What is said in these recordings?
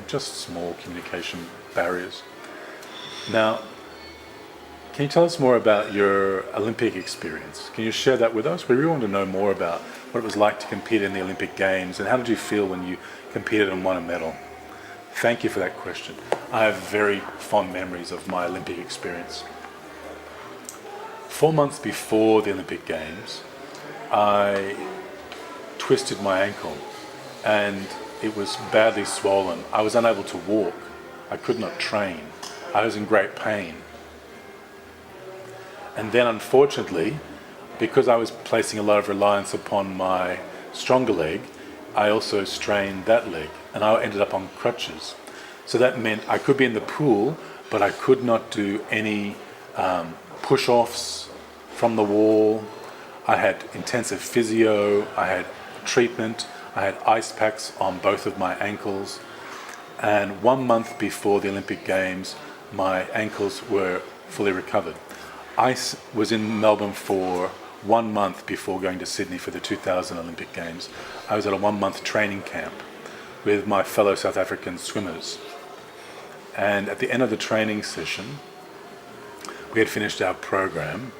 just small communication barriers. Now, can you tell us more about your Olympic experience? Can you share that with us? We really want to know more about what it was like to compete in the Olympic Games, and how did you feel when you competed and won a medal? Thank you for that question. I have very fond memories of my Olympic experience. 4 months before the Olympic Games, I twisted my ankle and it was badly swollen. I was unable to walk. I could not train. I was in great pain. And then unfortunately, because I was placing a lot of reliance upon my stronger leg, I also strained that leg and I ended up on crutches. So that meant I could be in the pool, but I could not do any push-offs from the wall. I had intensive physio, I had treatment, I had ice packs on both of my ankles. And 1 month before the Olympic Games, my ankles were fully recovered. I was in Melbourne for 1 month before going to Sydney for the 2000 Olympic Games. I was at a 1 month training camp with my fellow South African swimmers. And at the end of the training session, we had finished our program.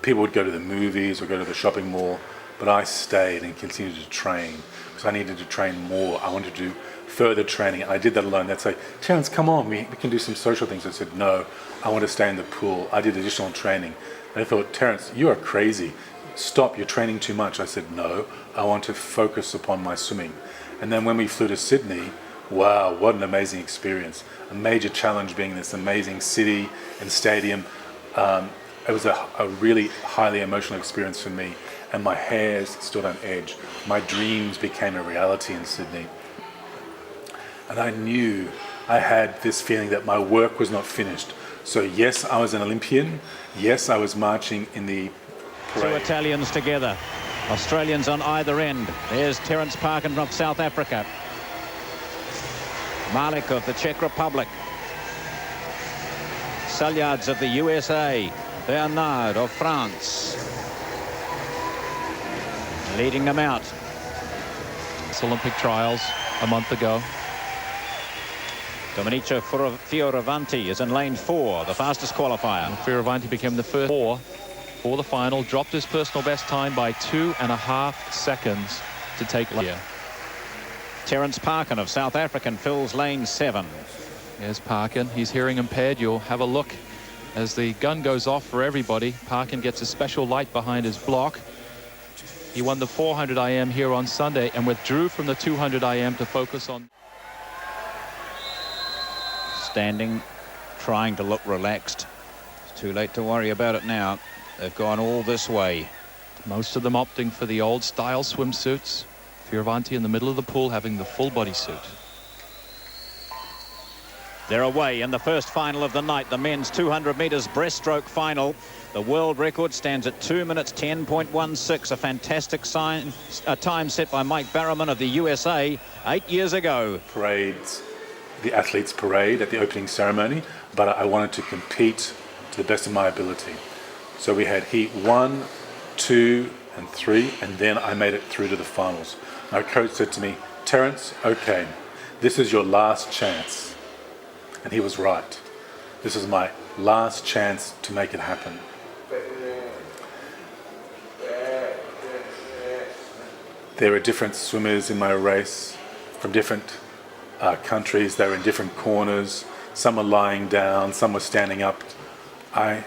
People would go to the movies or go to the shopping mall, but I stayed and continued to train because I needed to train more. I wanted to do further training, and I did that alone. They'd say, Terence, come on, we can do some social things. I said, no, I want to stay in the pool. I did additional training. And I thought, Terence, you are crazy. Stop, you're training too much. I said, no, I want to focus upon my swimming. And then when we flew to Sydney, wow, what an amazing experience. A major challenge being in this amazing city and stadium. It was a really highly emotional experience for me, and my hairs stood on edge. My dreams became a reality in Sydney. And I knew I had this feeling that my work was not finished. So yes, I was an Olympian. Yes, I was marching in the parade. Two Italians together. Australians on either end. There's Terence Parkin from South Africa. Malik of the Czech Republic. Salyards of the USA. Bernard of France. Leading them out. Olympic trials a month ago. Domenico Fioravanti is in lane 4, the fastest qualifier. Fioravanti became the first for the final, dropped his personal best time by 2.5 seconds to take here. Terence Parkin of South African fills lane 7. Here's Parkin. He's hearing impaired. You'll have a look as the gun goes off for everybody. Parkin gets a special light behind his block. He won the 400 IM here on Sunday and withdrew from the 200 IM to focus on standing, trying to look relaxed. It's too late to worry about it now. They've gone all this way. Most of them opting for the old style swimsuits. Fioravanti in the middle of the pool having the full body suit. They're away in the first final of the night, the men's 200 meters breaststroke final. The world record stands at 2 minutes 10.16, a fantastic time set by Mike Barrowman of the USA 8 years ago. Parades, the athletes parade at the opening ceremony, but I wanted to compete to the best of my ability. So we had heat 1, 2 and 3, and then I made it through to the finals. My coach said to me, Terence, okay, this is your last chance. And he was right. This is my last chance to make it happen. There were different swimmers in my race from different countries. They were in different corners. Some were lying down, some were standing up. I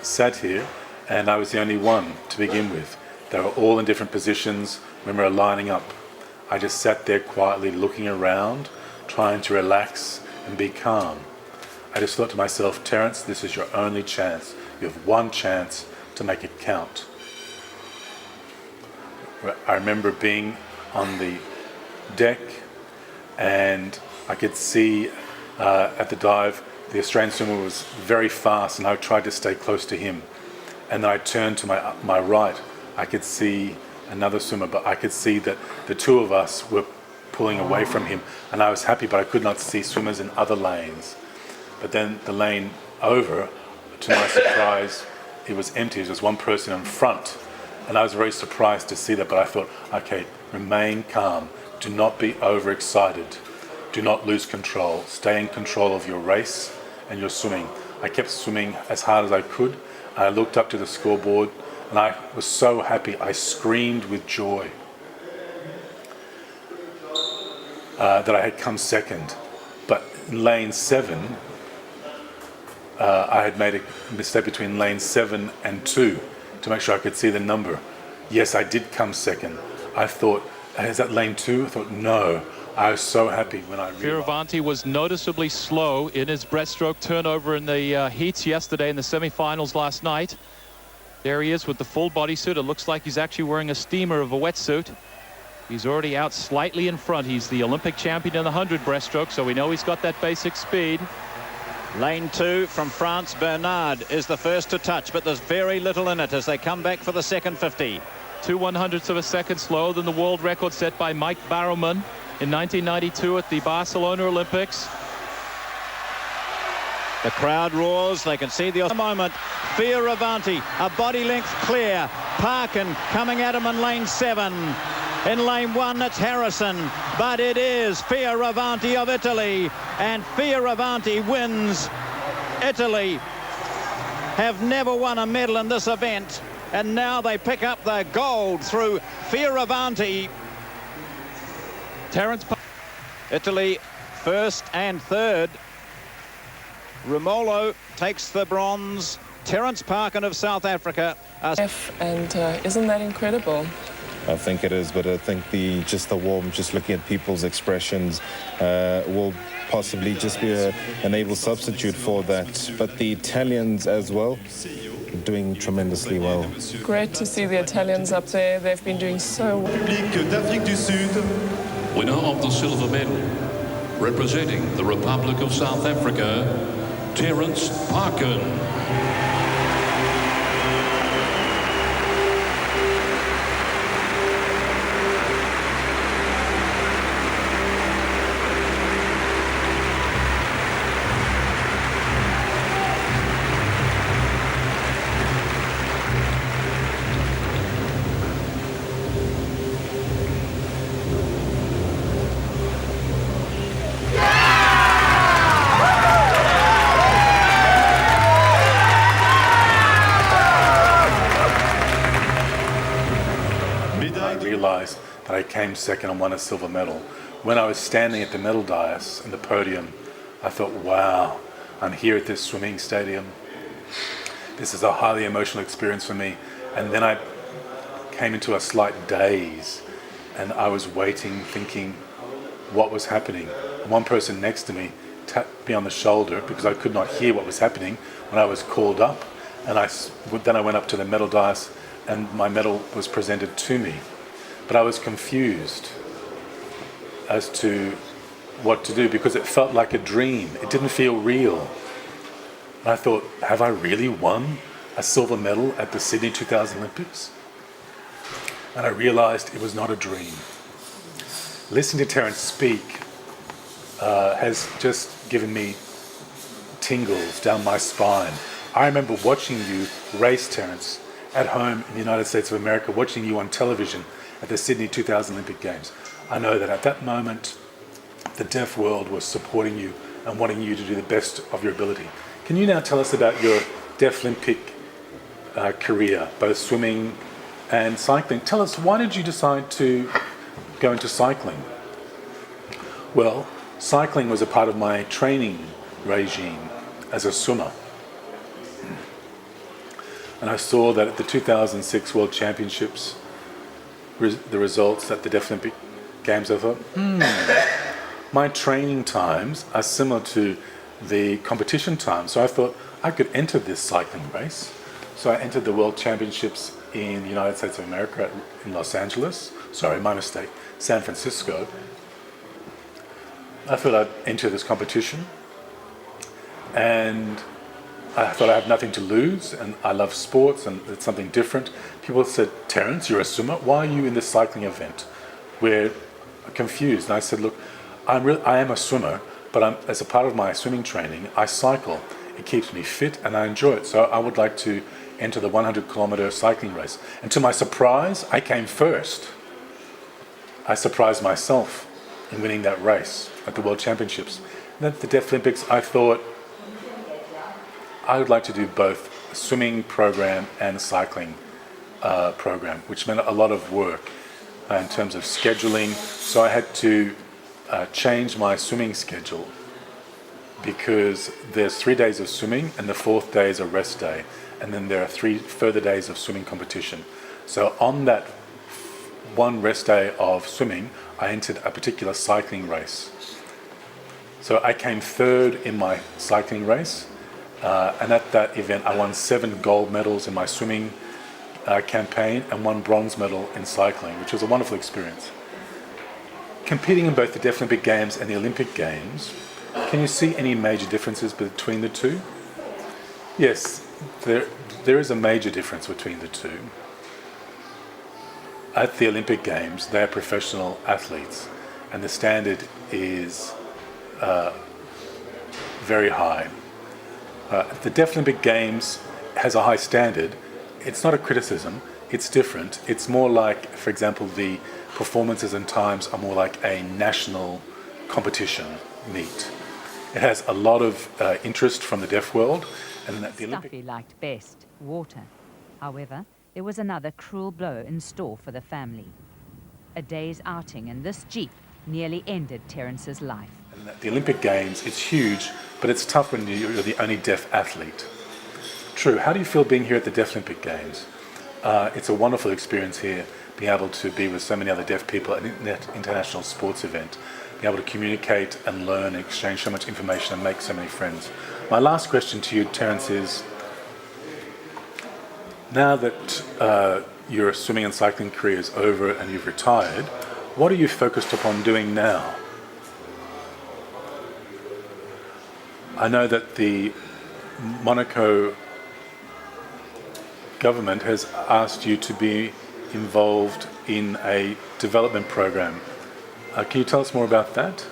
sat here and I was the only one to begin with. They were all in different positions when we were lining up. I just sat there quietly looking around, trying to relax and be calm. I just thought to myself, Terence, this is your only chance. You have one chance to make it count. I remember being on the deck and I could see at the dive the Australian swimmer was very fast and I tried to stay close to him. And then I turned to my right. I could see another swimmer, but I could see that the two of us were pulling away from him, and I was happy, but I could not see swimmers in other lanes. But then the lane over, to my surprise, it was empty. There was one person in front, and I was very surprised to see that, but I thought, okay, remain calm. Do not be overexcited. do not lose control. Stay in control of your race and your swimming. I kept swimming as hard as I could. I looked up to the scoreboard and I was so happy. I screamed with joy that I had come second. But in lane 7, I had made a mistake between lane 7 and 2 to make sure I could see the number. Yes, I did come second. I thought, is that lane 2? I thought, no. I was so happy when I realized. Fioravanti was noticeably slow in his breaststroke turnover in the heats yesterday in the semifinals last night. There he is with the full bodysuit. It looks like he's actually wearing a steamer of a wetsuit. He's already out slightly in front. He's the Olympic champion in the 100 breaststroke, so we know he's got that basic speed. Lane 2 from France. Bernard is the first to touch, but there's very little in it as they come back for the second 50. 2/100ths of a second slower than the world record set by Mike Barrowman in 1992 at the Barcelona Olympics. The crowd roars. They can see the moment. Fioravanti, a body length clear. Parkin coming at him in lane 7. In lane 1, it's Harrison, but it is Fioravanti of Italy, and Fioravanti wins. Italy have never won a medal in this event, and now they pick up the gold through Fioravanti. Terence. Italy first and third. Romolo takes the bronze. Terence Parkin of South Africa. And isn't that incredible? I think it is, but I think just looking at people's expressions will possibly just be an able substitute for that. But the Italians as well, doing tremendously well. Great to see the Italians up there. They've been doing so well. République d'Afrique du Sud. Winner of the silver medal, representing the Republic of South Africa, Terence Parkin. Realized that I came second and won a silver medal. When I was standing at the medal dais and the podium, I thought, wow, I'm here at this swimming stadium. This is a highly emotional experience for me. And then I came into a slight daze and I was waiting, thinking what was happening. And one person next to me tapped me on the shoulder because I could not hear what was happening when I was called up. And then I went up to the medal dais and my medal was presented to me. But I was confused as to what to do because it felt like a dream. It didn't feel real. And I thought, have I really won a silver medal at the Sydney 2000 Olympics? And I realized it was not a dream. Listening to Terence speak has just given me tingles down my spine. I remember watching you race, Terence, at home in the United States of America, watching you on television at the Sydney 2000 Olympic Games. I know that at that moment, the deaf world was supporting you and wanting you to do the best of your ability. Can you now tell us about your deaf Olympic career, both swimming and cycling? Tell us, why did you decide to go into cycling? Well, cycling was a part of my training regime as a swimmer. And I saw that at the 2006 World Championships, the results at the Deaf Olympic Games, I thought, my training times are similar to the competition times. So I thought I could enter this cycling race. So I entered the World Championships in the United States of America in Los Angeles. Sorry, my mistake, San Francisco. I thought I'd enter this competition. And I thought I have nothing to lose, and I love sports, and it's something different. People said, Terence, you're a swimmer. Why are you in this cycling event? We're confused. And I said, look, I am a swimmer, but as a part of my swimming training, I cycle. It keeps me fit, and I enjoy it. So I would like to enter the 100-kilometer cycling race. And to my surprise, I came first. I surprised myself in winning that race. at the World Championships. And at the Deaf Olympics, I thought I would like to do both a swimming program and a cycling program, which meant a lot of work in terms of scheduling. So I had to change my swimming schedule because there's 3 days of swimming and the fourth day is a rest day. And then there are 3 further days of swimming competition. So on that one rest day of swimming, I entered a particular cycling race. So I came third in my cycling race. And at that event, I won 7 gold medals in my swimming campaign and 1 bronze medal in cycling, which was a wonderful experience. Competing in both the Deaf Olympic Games and the Olympic Games, can you see any major differences between the two? Yes, there is a major difference between the two. At the Olympic Games, they are professional athletes, and the standard is very high. The Deaf Olympic Games has a high standard. It's not a criticism, it's different. It's more like, for example, the performances and times are more like a national competition meet. It has a lot of interest from the deaf world. And at the Olympic... Stuffy liked best water. However, there was another cruel blow in store for the family. A day's outing in this Jeep nearly ended Terence's life. And at the Olympic Games, it's huge, but it's tough when you're the only deaf athlete. True, how do you feel being here at the Deaf Olympic Games? It's a wonderful experience here, being able to be with so many other deaf people at an international sports event, being able to communicate and learn and exchange so much information and make so many friends. My last question to you, Terence, is now that your swimming and cycling career is over and you've retired, what are you focused upon doing now? I know that the Monaco government has asked you to be involved in a development program. Can you tell us more about that?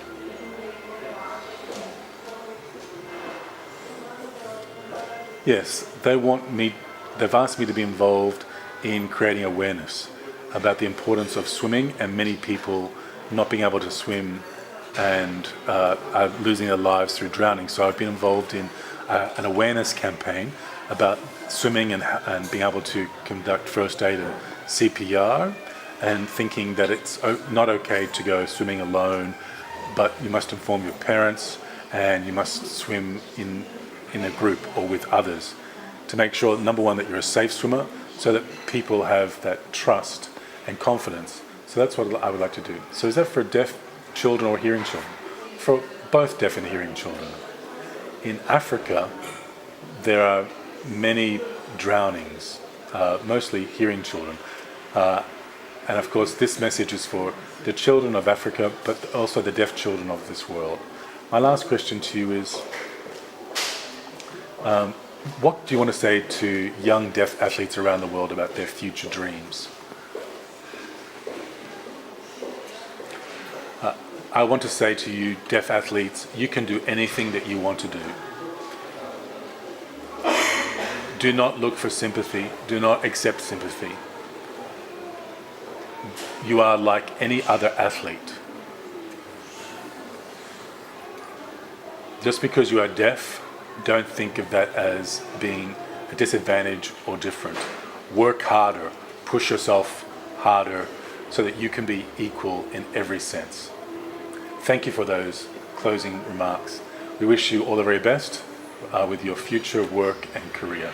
Yes, they've asked me to be involved in creating awareness about the importance of swimming and many people not being able to swim and are losing their lives through drowning. So I've been involved in an awareness campaign about swimming and being able to conduct first aid and CPR, and thinking that it's not okay to go swimming alone, but you must inform your parents and you must swim in a group or with others to make sure, number one, that you're a safe swimmer so that people have that trust and confidence. So that's what I would like to do. So is that for deaf children or hearing children? For both deaf and hearing children. In Africa, there are many drownings, mostly hearing children. And of course, this message is for the children of Africa, but also the deaf children of this world. My last question to you is, what do you want to say to young deaf athletes around the world about their future dreams? I want to say to you, deaf athletes, you can do anything that you want to do. Do not look for sympathy. Do not accept sympathy. You are like any other athlete. Just because you are deaf, don't think of that as being a disadvantage or different. Work harder, push yourself harder so that you can be equal in every sense. Thank you for those closing remarks. We wish you all the very best with your future work and career.